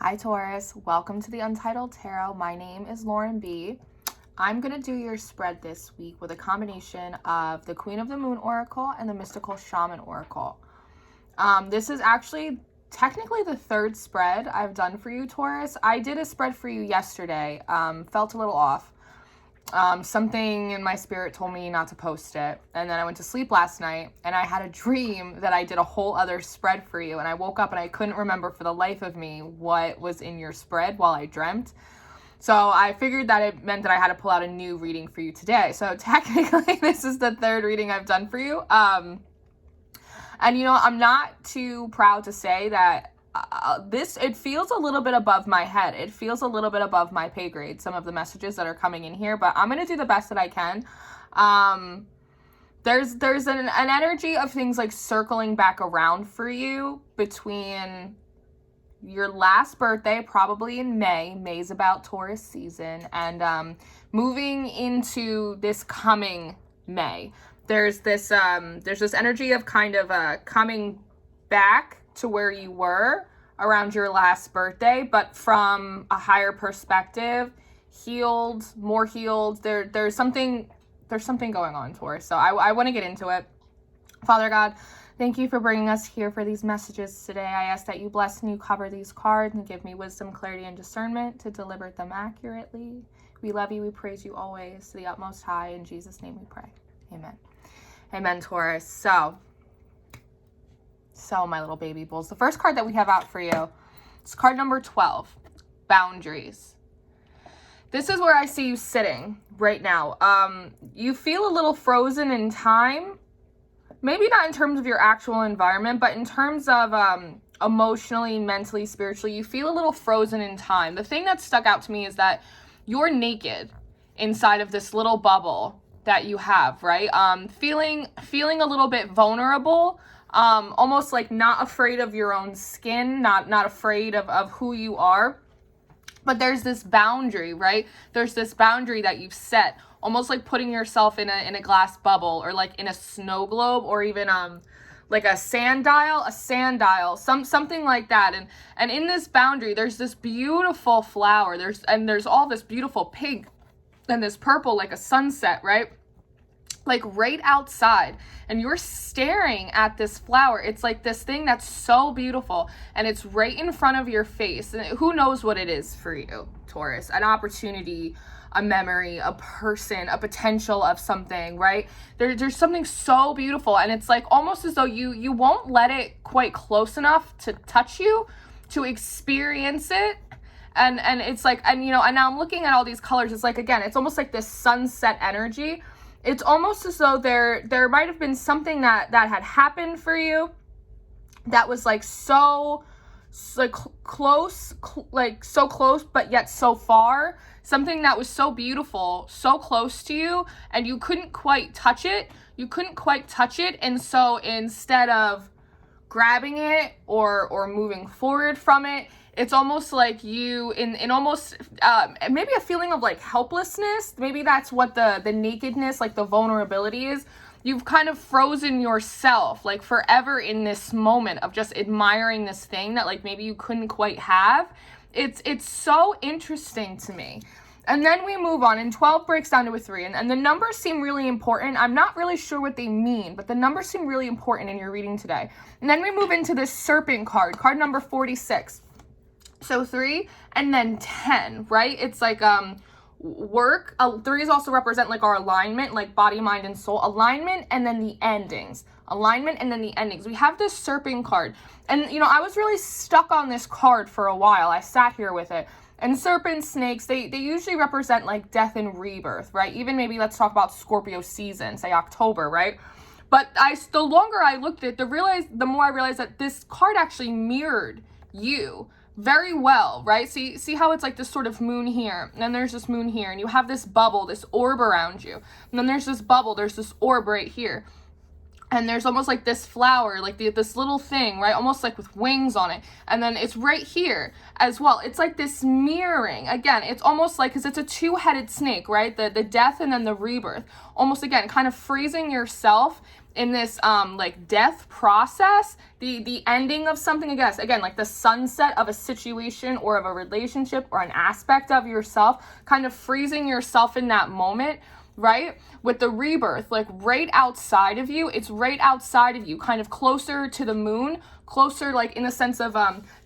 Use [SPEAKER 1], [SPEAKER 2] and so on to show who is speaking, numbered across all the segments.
[SPEAKER 1] Hi Taurus, welcome to the Untitled Tarot. My name is Lauren B. I'm going to do your spread this week with a combination of the Queen of the Moon Oracle and the Mystical Shaman Oracle. This is actually technically the third spread I've done for you, Taurus. I did a spread for you yesterday, felt a little off. Something in my spirit told me not to post it. And then I went to sleep last night and I had a dream that I did a whole other spread for you. And I woke up and I couldn't remember for the life of me what was in your spread while I dreamt. So I figured that it meant that I had to pull out a new reading for you today. So technically this is the third reading I've done for you. And you know, I'm not too proud to say that it feels a little bit above my head. It feels a little bit above my pay grade, some of the messages that are coming in here, but I'm going to do the best that I can. There's an energy of things like circling back around for you between your last birthday, probably in May. May's about Taurus season, and moving into this coming May. There's this energy of kind of coming back to where you were around your last birthday, but from a higher perspective, healed, more healed. There's something going on, Taurus. So I want to get into it. Father God, thank you for bringing us here for these messages today. I ask that you bless and you cover these cards and give me wisdom, clarity, and discernment to deliver them accurately. We love you. We praise you always to the utmost high. In Jesus' name we pray. Amen. Amen, Taurus. So my little baby bulls, the first card that we have out for you is card number 12, Boundaries. This is where I see you sitting right now. You feel a little frozen in time, maybe not in terms of your actual environment, but in terms of emotionally, mentally, spiritually, you feel a little frozen in time. The thing that stuck out to me is that you're naked inside of this little bubble that you have, right? Feeling a little bit vulnerable, almost like not afraid of your own skin, not afraid of who you are. But there's this boundary, right? There's this boundary that you've set, almost like putting yourself in a glass bubble, or like in a snow globe, or even like a sand dial, something like that. And in this boundary, there's this beautiful flower. There's all this beautiful pink and this purple, like a sunset, right? Like right outside, and you're staring at this flower. It's like this thing that's so beautiful, and it's right in front of your face. And who knows what it is for you, Taurus? An opportunity, a memory, a person, a potential of something, right? There's something so beautiful, and it's like almost as though you won't let it quite close enough to touch you, to experience it. And it's like, and you know, and now I'm looking at all these colors. It's like, again, it's almost like this sunset energy. It's almost as though there might have been something that had happened for you that was like so like close, so close, but yet so far. Something that was so beautiful, so close to you, and you couldn't quite touch it. And so instead of grabbing it or moving forward from it, it's almost like you in almost maybe a feeling of like helplessness. Maybe that's what the nakedness, like the vulnerability is. You've kind of frozen yourself like forever in this moment of just admiring this thing that like maybe you couldn't quite have. It's so interesting to me. And then we move on, and 12 breaks down to a 3, and the numbers seem really important. I'm not really sure what they mean, but the numbers seem really important in your reading today. And then we move into this serpent card number 46. So 3 and then 10, right? It's like work. 3s also represent like our alignment, like body, mind, and soul. Alignment, and then the endings. We have this serpent card. And, you know, I was really stuck on this card for a while. I sat here with it. And serpents, snakes, they usually represent like death and rebirth, right? Even maybe let's talk about Scorpio season, say October, right? But the longer I looked at it, the more I realized that this card actually mirrored you very well, right? See how it's like this sort of moon here, and then there's this moon here, and you have this bubble, this orb around you, and then there's this bubble, there's this orb right here, and there's almost like this flower, like this little thing, right? Almost like with wings on it, and then it's right here as well. It's like this mirroring. Again, it's almost like, because it's a two-headed snake, right? The death and then the rebirth. Almost, again, kind of freezing yourself like death process, the ending of something, I guess, again, like the sunset of a situation or of a relationship or an aspect of yourself, kind of freezing yourself in that moment, right? With the rebirth, like right outside of you, it's right outside of you, kind of closer to the moon, closer like in the sense of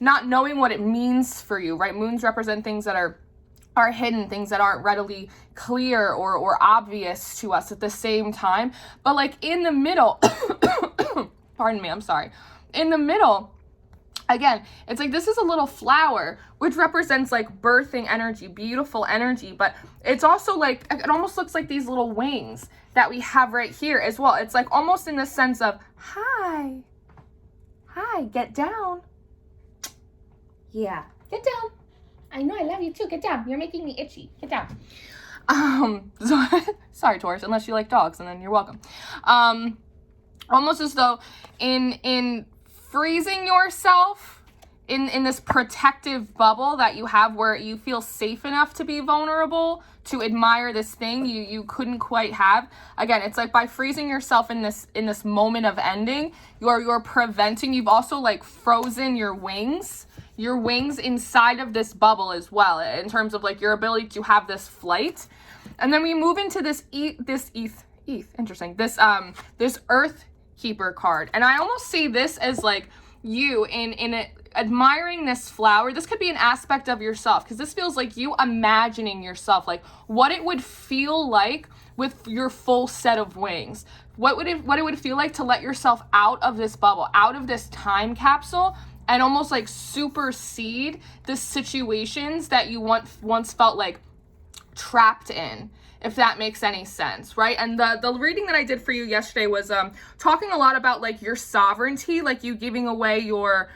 [SPEAKER 1] not knowing what it means for you, right? Moons represent things that are hidden, things that aren't readily clear or obvious to us at the same time. But like in the middle, pardon me, I'm sorry. In the middle, again, it's like this is a little flower, which represents like birthing energy, beautiful energy, but it's also like, it almost looks like these little wings that we have right here as well. It's like almost in the sense of, hi, get down. Yeah, get down. I know, I love you too. Get down. You're making me itchy. Get down. So, sorry, Taurus, unless you like dogs, and then you're welcome. Almost as though in freezing yourself in this protective bubble that you have where you feel safe enough to be vulnerable, to admire this thing you couldn't quite have. Again, it's like by freezing yourself in this moment of ending, you're preventing, you've also like frozen your wings inside of this bubble as well, in terms of like your ability to have this flight. And then we move into this Earth Keeper card. And I almost see this as like you in admiring this flower. This could be an aspect of yourself, because this feels like you imagining yourself, like what it would feel like with your full set of wings. What it would feel like to let yourself out of this bubble, out of this time capsule, and almost like supersede the situations that you once felt like trapped in, if that makes any sense, right? And the reading that I did for you yesterday was talking a lot about like your sovereignty, like you giving away your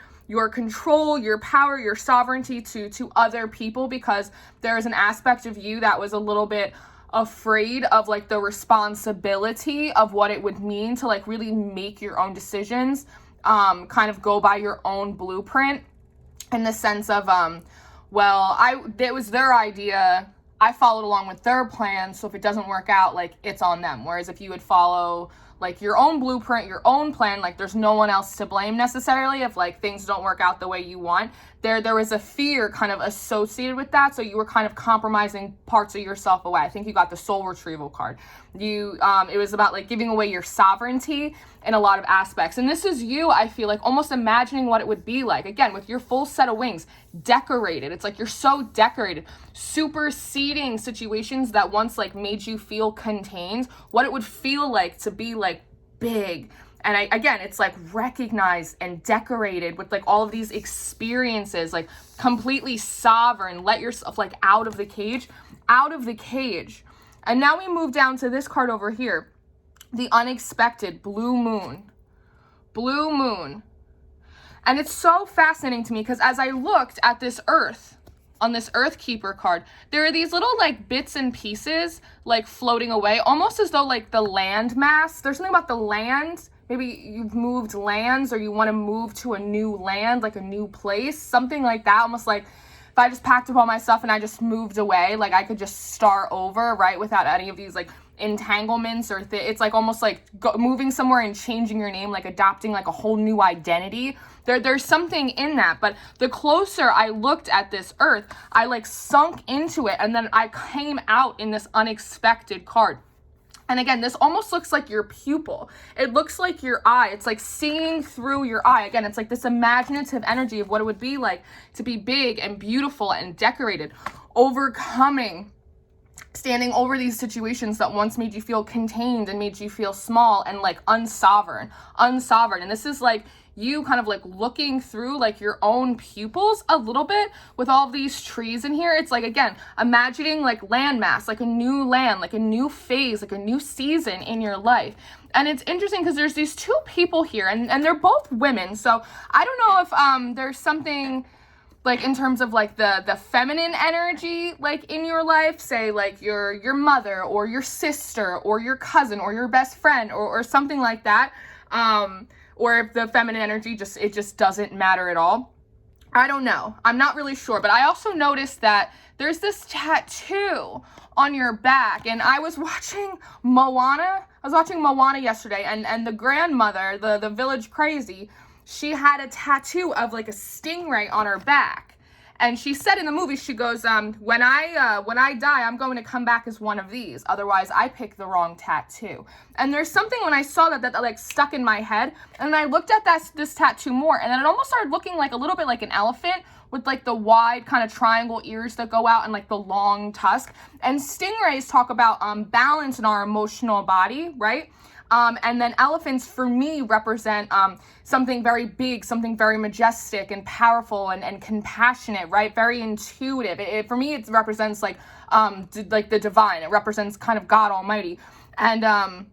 [SPEAKER 1] control, your power, your sovereignty to other people, because there is an aspect of you that was a little bit afraid of like the responsibility of what it would mean to like really make your own decisions, kind of go by your own blueprint, in the sense of, it was their idea, I followed along with their plan, so if it doesn't work out, like, it's on them. Whereas if you would follow, like, your own blueprint, your own plan, like, there's no one else to blame necessarily if, like, things don't work out the way you want. There was a fear kind of associated with that, so you were kind of compromising parts of yourself away. I think you got the soul retrieval card. It was about, like, giving away your sovereignty in a lot of aspects. And this is you, I feel like, almost imagining what it would be like, again, with your full set of wings, decorated. It's like you're so decorated, superseding situations that once, like, made you feel contained, what it would feel like to be, like, big. And again, it's like recognized and decorated with like all of these experiences, like completely sovereign. Let yourself like out of the cage. And now we move down to this card over here, the unexpected blue moon. And it's so fascinating to me because as I looked at this earth, on this Earth Keeper card, there are these little like bits and pieces like floating away, almost as though like the land mass, there's something about the land. Maybe you've moved lands, or you want to move to a new land, like a new place, something like that. Almost like if I just packed up all my stuff and I just moved away, like I could just start over, right? Without any of these like entanglements or it's like almost like moving somewhere and changing your name, like adopting like a whole new identity. There's something in that. But the closer I looked at this earth, I like sunk into it, and then I came out in this unexpected card. And again, this almost looks like your pupil. It looks like your eye. It's like seeing through your eye. Again, it's like this imaginative energy of what it would be like to be big and beautiful and decorated, overcoming, standing over these situations that once made you feel contained and made you feel small and like unsovereign. And this is like you kind of like looking through like your own pupils a little bit with all of these trees in here. It's like, again, imagining like landmass, like a new land, like a new phase, like a new season in your life. And it's interesting because there's these two people here and they're both women. So I don't know if there's something like in terms of like the feminine energy like in your life, say like your mother or your sister or your cousin or your best friend or something like that. Or if the feminine energy just doesn't matter at all. I don't know. I'm not really sure. But I also noticed that there's this tattoo on your back. And I was watching Moana. I was watching Moana yesterday. And the grandmother, the village crazy, she had a tattoo of like a stingray on her back. And she said in the movie, she goes, when I die, I'm going to come back as one of these. Otherwise, I picked the wrong tattoo. And there's something when I saw that like stuck in my head. And I looked at this tattoo more. And then it almost started looking like a little bit like an elephant with like the wide kind of triangle ears that go out and like the long tusk. And stingrays talk about balance in our emotional body, right? And then elephants for me represent something very big, something very majestic and powerful and compassionate, right? Very intuitive. For me, it represents like the divine. It represents kind of God Almighty. And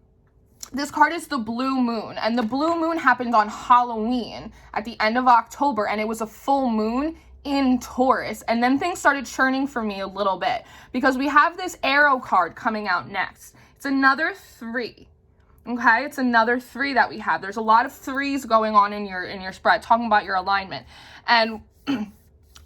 [SPEAKER 1] this card is the blue moon. And the blue moon happened on Halloween at the end of October. And it was a full moon in Taurus. And then things started churning for me a little bit because we have this arrow card coming out next. It's another 3. Okay, it's another 3 that we have. There's a lot of 3s going on in your spread, talking about your alignment. And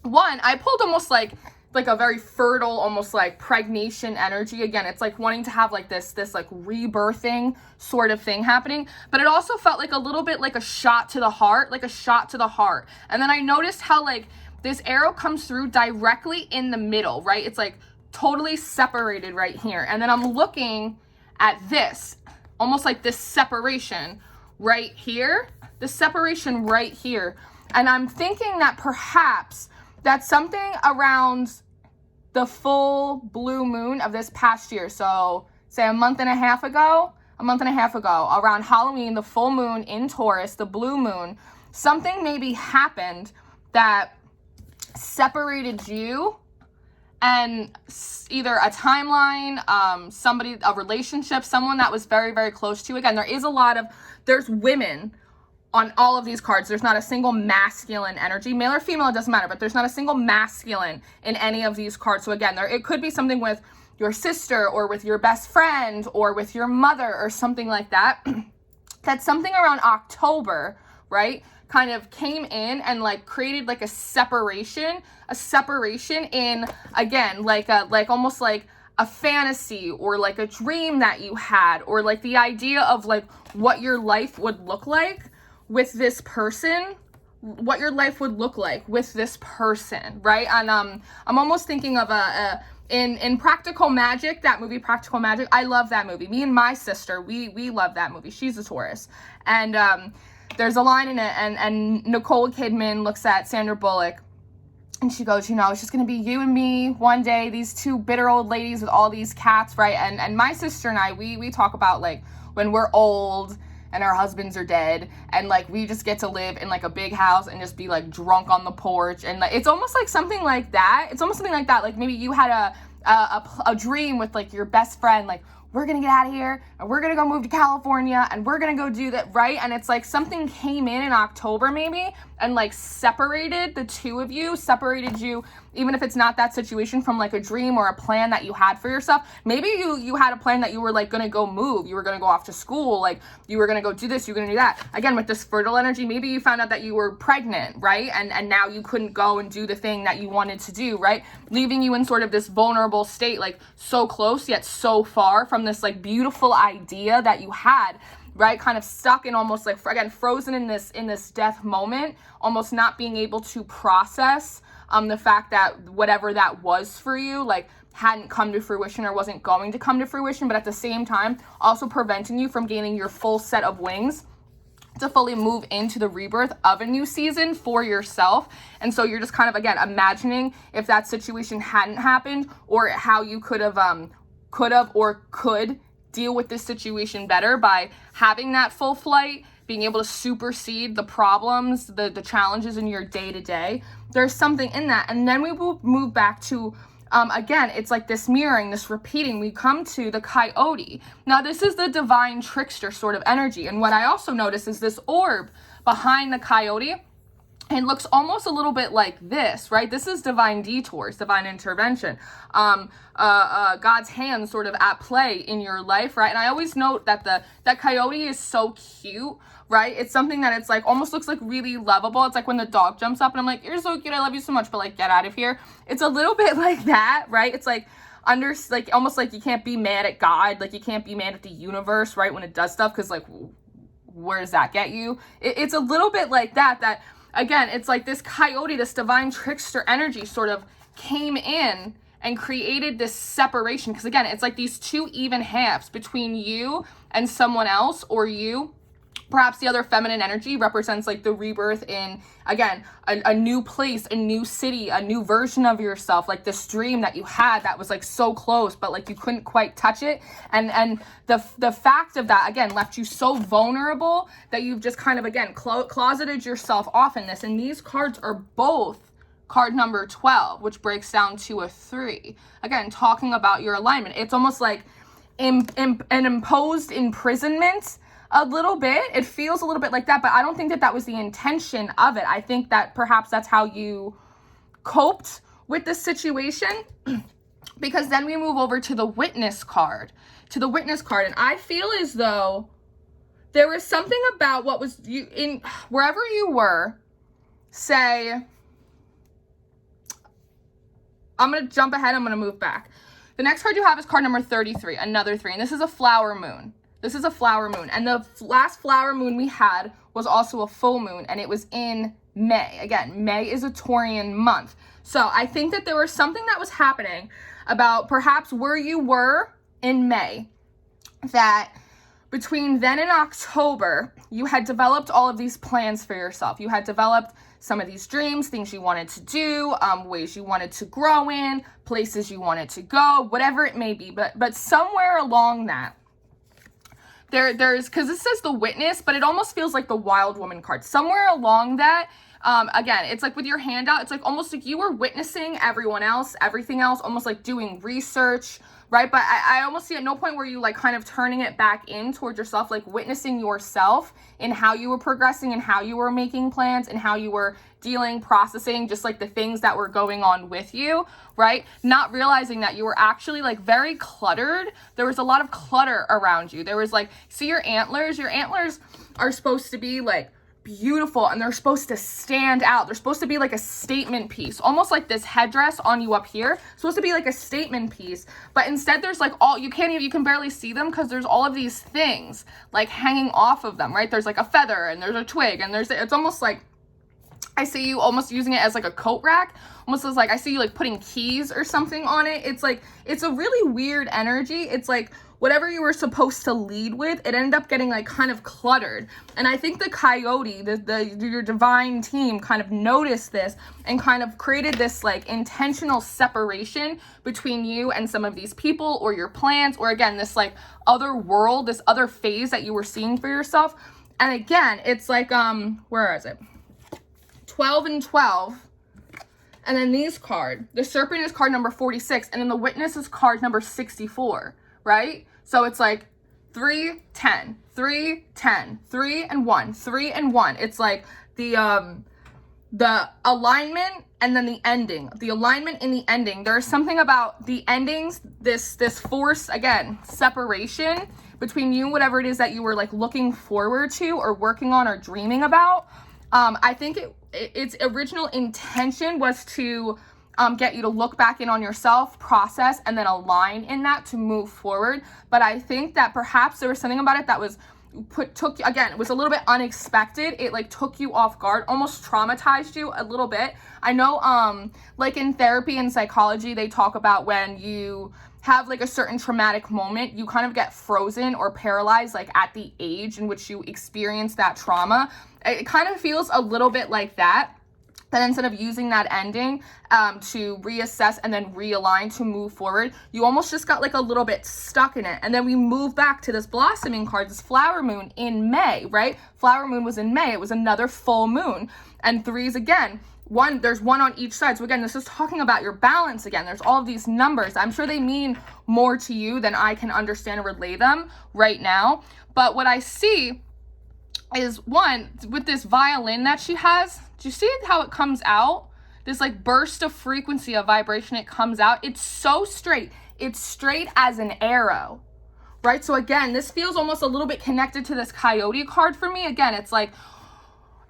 [SPEAKER 1] one, I pulled almost like a very fertile, almost like pregnation energy. Again, it's like wanting to have like this like rebirthing sort of thing happening. But it also felt like a little bit like a shot to the heart, And then I noticed how like this arrow comes through directly in the middle, right? It's like totally separated right here. And then I'm looking at this. Almost like this separation right here, And I'm thinking that perhaps that's something around the full blue moon of this past year. So say a month and a half ago, around Halloween, the full moon in Taurus, the blue moon, something maybe happened that separated you and either a timeline, somebody, a relationship, someone that was very, very close to you. Again, there's women on all of these cards. There's not a single masculine energy, male or female, it doesn't matter, but there's not a single masculine in any of these cards. So again, it could be something with your sister or with your best friend or with your mother or something like that. That's something around October, right? Kind of came in and like created like a separation in, again, like almost like a fantasy or like a dream that you had, or like the idea of like what your life would look like with this person, right? And I'm almost thinking of in Practical Magic, that movie Practical Magic. I love that movie. Me and my sister, we love that movie. She's a Taurus. And there's a line in it, and Nicole Kidman looks at Sandra Bullock, and she goes, it's just going to be you and me one day, these 2 bitter old ladies with all these cats, right? And my sister and I, we talk about, like, when we're old and our husbands are dead, and, like, we just get to live in, like, a big house and just be, like, drunk on the porch. And, like, it's almost like something like that. Like, maybe you had a dream with, like, your best friend, like, we're going to get out of here, and we're going to go move to California, and we're going to go do that, right? And it's like something came in October maybe, and like separated the 2 of you, even if it's not that situation, from like a dream or a plan that you had for yourself. Maybe you had a plan that you were like going to go move, you were going to go off to school, like you were going to go do this, you were going to do that. Again, with this fertile energy, maybe you found out that you were pregnant, right? And now you couldn't go and do the thing that you wanted to do, right? Leaving you in sort of this vulnerable state, like so close yet so far from this like beautiful idea that you had, right? Kind of stuck in almost like, again, frozen in this death moment, almost not being able to process the fact that whatever that was for you, like, hadn't come to fruition or wasn't going to come to fruition, but at the same time also preventing you from gaining your full set of wings to fully move into the rebirth of a new season for yourself. And so you're just kind of, again, imagining if that situation hadn't happened, or how you could deal with this situation better by having that full flight, being able to supersede the problems, the challenges in your day-to-day. There's something in that. And then we will move back to, again, it's like this mirroring, this repeating. We come to the coyote. Now, this is the divine trickster sort of energy. And what I also notice is this orb behind the coyote It looks almost a little bit like this, right? This is divine detours, divine intervention. God's hand sort of at play in your life, right? And I always note that that coyote is so cute, right? It's something that it's like, almost looks like really lovable. It's like when the dog jumps up and I'm like, you're so cute, I love you so much, but like, get out of here. It's a little bit like that, right? It's like, almost like you can't be mad at God, like you can't be mad at the universe, right? When it does stuff, because like, where does that get you? It's a little bit like that, again, it's like this coyote, this divine trickster energy sort of came in and created this separation. Because again, it's like these two even halves between you and someone else, or you. Perhaps the other feminine energy represents like the rebirth in, again, a new place, a new city, a new version of yourself, like this dream that you had that was like so close, but like you couldn't quite touch it. And the fact of that, again, left you so vulnerable that you've just kind of, again, closeted yourself off in this. And these cards are both card number 12, which breaks down to a 3. Again, talking about your alignment. It's almost like an imposed imprisonment. A little bit. It feels a little bit like that, but I don't think that was the intention of it. I think that perhaps that's how you coped with the situation, because then we move over to the Witness card. And I feel as though there was something about what was you in wherever you were. Say, I'm going to jump ahead. I'm going to move back. The next card you have is card number 33, another 3, and this is a flower moon. And the last flower moon we had was also a full moon, and it was in May. Again, May is a Taurian month. So I think that there was something that was happening about perhaps where you were in May, that between then and October, you had developed all of these plans for yourself. You had developed some of these dreams, things you wanted to do, ways you wanted to grow in, places you wanted to go, whatever it may be. But somewhere along that, there's, because this says the Witness, but it almost feels like the Wild Woman card. Somewhere along that, again, it's like with your hand out, it's like almost like you were witnessing everyone else, everything else, almost like doing research, right? But I almost see at no point were you like kind of turning it back in towards yourself, like witnessing yourself in how you were progressing and how you were making plans and how you were dealing, processing, just like the things that were going on with you, right? Not realizing that you were actually like very cluttered. There was a lot of clutter around you. There was like, see your antlers are supposed to be like beautiful, and they're supposed to stand out. They're supposed to be like a statement piece, almost like this headdress on you up here, supposed to be like a statement piece, but instead there's like you can barely see them because there's all of these things like hanging off of them, right? There's like a feather and there's a twig and it's almost like I see you almost using it as like a coat rack, almost as like I see you like putting keys or something on it. It's like, it's a really weird energy. It's like whatever you were supposed to lead with, it ended up getting like kind of cluttered. And I think the coyote, your divine team kind of noticed this and kind of created this like intentional separation between you and some of these people or your plans, or again, this like other world, this other phase that you were seeing for yourself. And again, it's like, where is it? 12 and 12. And then these card, the Serpent is card number 46, and then the Witness is card number 64, right? So it's like 3, 10, 3, 10, 3 and 1, 3 and 1. It's like the alignment and then the ending. The alignment and the ending. There's something about the endings, this force, again, separation between you, whatever it is that you were like looking forward to or working on or dreaming about. I think its original intention was to get you to look back in on yourself, process, and then align in that to move forward. But I think that perhaps there was something about it that was it was a little bit unexpected. It like took you off guard, almost traumatized you a little bit. I know like in therapy and psychology, they talk about when you have like a certain traumatic moment, you kind of get frozen or paralyzed like at the age in which you experience that trauma. It kind of feels a little bit like that. Then instead of using that ending to reassess and then realign to move forward, you almost just got like a little bit stuck in it. And then we move back to this blossoming card, this flower moon in May, right? Flower moon was in May. It was another full moon. And 3s again. There's 1 on each side. So again, this is talking about your balance again. There's all of these numbers. I'm sure they mean more to you than I can understand and relay them right now. But what I see is one, with this violin that she has, do you see how it comes out? This like burst of frequency of vibration, it comes out. It's so straight. It's straight as an arrow, right? So again, this feels almost a little bit connected to this coyote card for me. Again, it's like,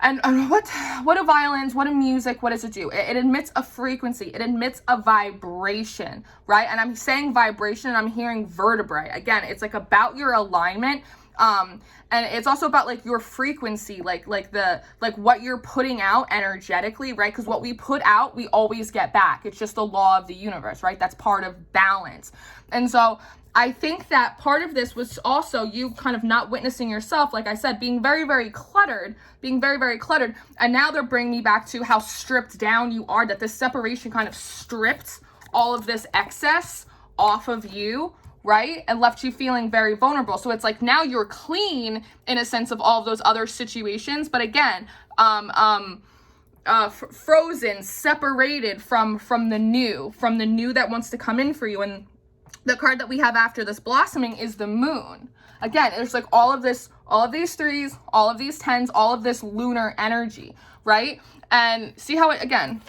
[SPEAKER 1] and what do violins, what do music, what does it do? It emits a frequency, it emits a vibration, right? And I'm saying vibration and I'm hearing vertebrae. Again, it's like about your alignment. And it's also about like your frequency, like what you're putting out energetically, right? Because what we put out, we always get back. It's just the law of the universe, right? That's part of balance. And so I think that part of this was also you kind of not witnessing yourself, like I said, being very, very cluttered. And now they're bringing me back to how stripped down you are, that this separation kind of stripped all of this excess off of you, right? And left you feeling very vulnerable. So it's like now you're clean in a sense of all of those other situations. But again, frozen, separated from the new that wants to come in for you. And the card that we have after this blossoming is the moon. Again, there's like all of these threes, all of these tens, all of this lunar energy, right? And see how it, again,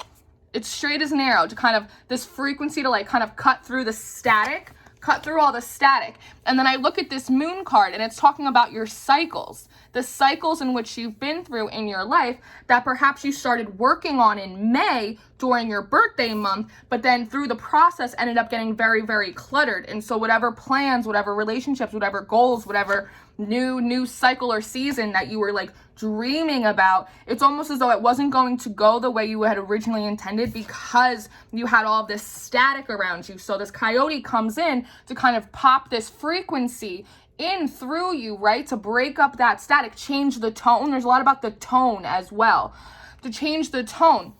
[SPEAKER 1] it's straight as an arrow to kind of this frequency to like kind of cut through the static, cut through all the static. And then I look at this moon card and it's talking about your cycles, the cycles in which you've been through in your life that perhaps you started working on in May during your birthday month, but then through the process ended up getting very, very cluttered. And so whatever plans, whatever relationships, whatever goals, whatever new cycle or season that you were like dreaming about, it's almost as though it wasn't going to go the way you had originally intended because you had all of this static around you. So this coyote comes in to kind of pop this frequency in through you, right? To break up that static, change the tone. There's a lot about the tone as well, to change the tone.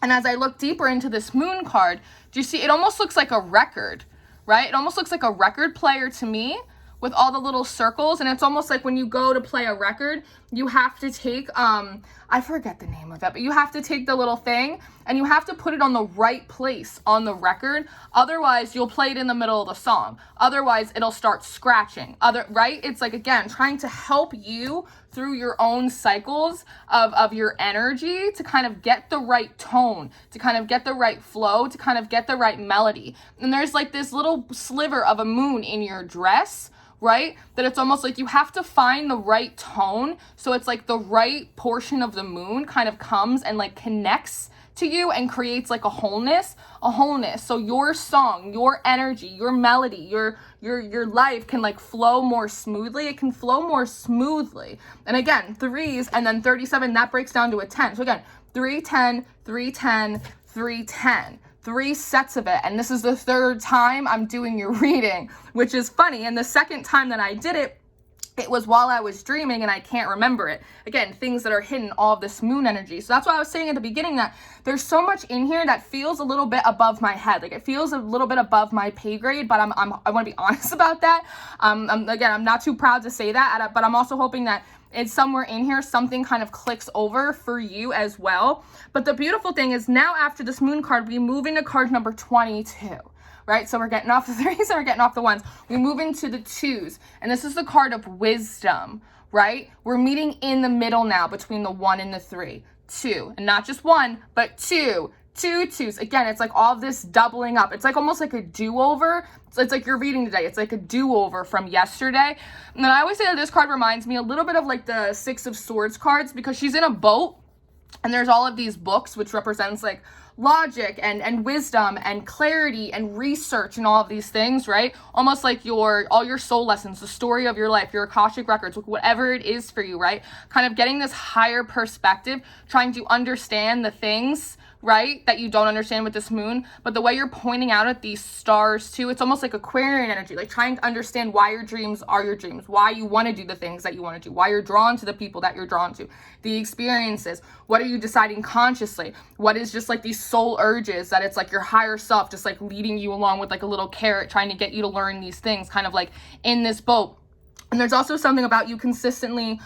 [SPEAKER 1] And as I look deeper into this moon card, do you see, it almost looks like a record, right? It almost looks like a record player to me with all the little circles. And it's almost like when you go to play a record, you have to take, I forget the name of it, but you have to take the little thing and you have to put it on the right place on the record. Otherwise, you'll play it in the middle of the song. Otherwise, it'll start scratching. Right? It's like, again, trying to help you through your own cycles of your energy to kind of get the right tone, to kind of get the right flow, to kind of get the right melody. And there's like this little sliver of a moon in your dress, right? That it's almost like you have to find the right tone. So it's like the right portion of the moon kind of comes and like connects to you and creates like a wholeness. So your song, your energy, your melody, your life can like flow more smoothly. It can flow more smoothly. And again, threes and then 37, that breaks down to a 10. So again, 3, 10, 3, 10, 3, 10. 3 sets of it, and this is the third time I'm doing your reading, which is funny. And the second time that I did it, it was while I was dreaming and I can't remember it. Again, things that are hidden, all of this moon energy. So that's why I was saying at the beginning that there's so much in here that feels a little bit above my head. Like it feels a little bit above my pay grade, but I want to be honest about that. Again, I'm not too proud to say that, but I'm also hoping that it's somewhere in here, something kind of clicks over for you as well. But the beautiful thing is now after this moon card, we move into card number 22, right? So we're getting off the threes and we're getting off the ones. We move into the twos, and this is the card of wisdom, right? We're meeting in the middle now between the 1 and the 3. 2, and not just 1, but 2. 2 twos. Again, it's like all this doubling up. It's like almost like a do-over. It's like you're reading today. It's like a do-over from yesterday. And then I always say that this card reminds me a little bit of like the 6 of Swords cards, because she's in a boat and there's all of these books which represents like logic and wisdom and clarity and research and all of these things, right? Almost like all your soul lessons, the story of your life, your Akashic records, whatever it is for you, right? Kind of getting this higher perspective, trying to understand the things, right, that you don't understand with this moon. But the way you're pointing out at these stars too, it's almost like Aquarian energy, like trying to understand why your dreams are your dreams, why you want to do the things that you want to do, why you're drawn to the people that you're drawn to, the experiences. What are you deciding consciously? What is just like these soul urges that it's like your higher self just like leading you along with like a little carrot, trying to get you to learn these things, kind of like in this boat. And there's also something about you consistently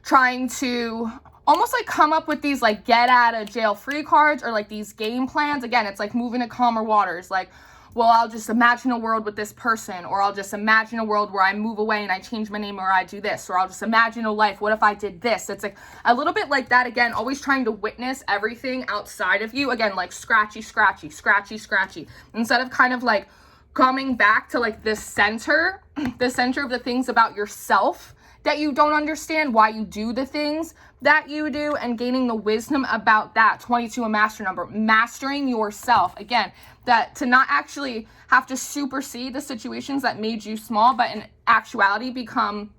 [SPEAKER 1] trying to almost like come up with these like get out of jail free cards or like these game plans. Again, it's like moving to calmer waters, like well, I'll just imagine a world with this person, or I'll just imagine a world where I move away and I change my name, or I do this, or I'll just imagine a life. What if I did this? It's like a little bit like that. Again, always trying to witness everything outside of you. Again, like scratchy, scratchy, scratchy, scratchy. Instead of kind of like coming back to like the center of the things about yourself that you don't understand, why you do the things that you do, and gaining the wisdom about that. 22, a master number, mastering yourself. Again, that to not actually have to supersede the situations that made you small, but in actuality become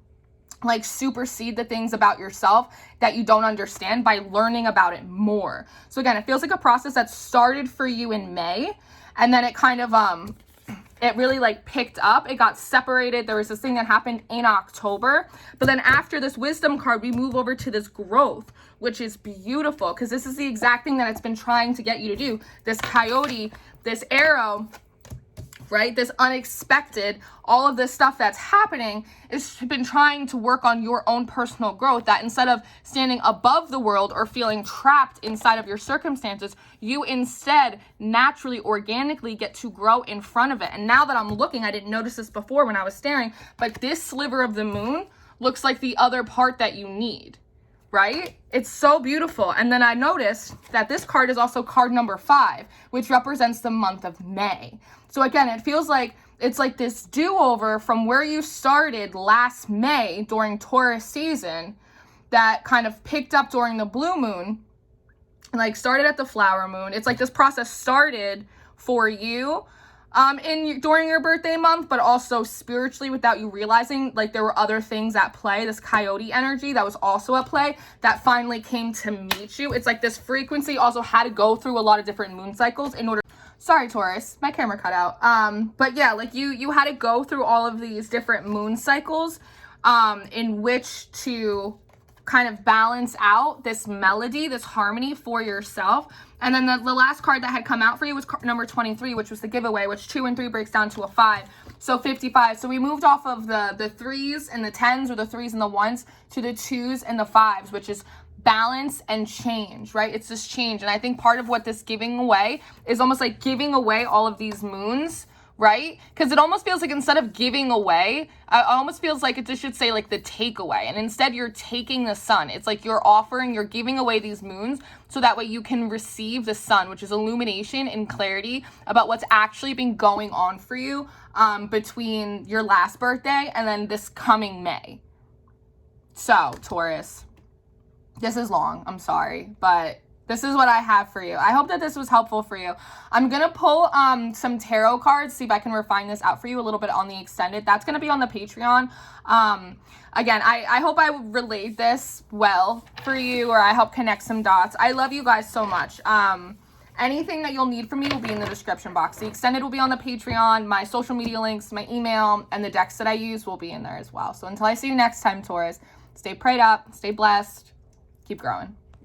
[SPEAKER 1] like supersede the things about yourself that you don't understand by learning about it more. So again, it feels like a process that started for you in May, and then it kind of it really like picked up. It got separated. There was this thing that happened in October. But then after this wisdom card, we move over to this growth, which is beautiful because this is the exact thing that it's been trying to get you to do. This coyote, this arrow, right? This unexpected, all of this stuff that's happening is been trying to work on your own personal growth, that instead of standing above the world or feeling trapped inside of your circumstances, you instead naturally, organically get to grow in front of it. And now that I'm looking, I didn't notice this before when I was staring, but this sliver of the moon looks like the other part that you need, right? It's so beautiful. And then I noticed that this card is also card number 5, which represents the month of May. So again, it feels like it's like this do-over from where you started last May during Taurus season that kind of picked up during the blue moon, like started at the flower moon. It's like this process started for you during your birthday month, but also spiritually without you realizing, like there were other things at play. This coyote energy that was also at play that finally came to meet you. It's like this frequency also had to go through a lot of different moon cycles in order. Sorry, Taurus, my camera cut out. But yeah, like you had to go through all of these different moon cycles in which to kind of balance out this melody, this harmony for yourself. And then the last card that had come out for you was number 23, which was the giveaway, which 2 and 3 breaks down to a 5. So 55. So we moved off of the 3s and the 10s, or the 3s and the 1s, to the 2s and the 5s, which is balance and change, right? It's this change. And I think part of what this giving away is almost like giving away all of these moons, right? Because it almost feels like instead of giving away, it almost feels like it just should say like the takeaway. And instead you're taking the sun. It's like you're giving away these moons so that way you can receive the sun, which is illumination and clarity about what's actually been going on for you between your last birthday and then this coming May. So, Taurus, this is long. I'm sorry, but this is what I have for you. I hope that this was helpful for you. I'm going to pull some tarot cards, see if I can refine this out for you a little bit on the extended. That's going to be on the Patreon. Again, I hope I relayed this well for you, or I help connect some dots. I love you guys so much. Anything that you'll need from me will be in the description box. The extended will be on the Patreon. My social media links, my email, and the decks that I use will be in there as well. So until I see you next time, Taurus, stay prayed up, stay blessed, keep growing.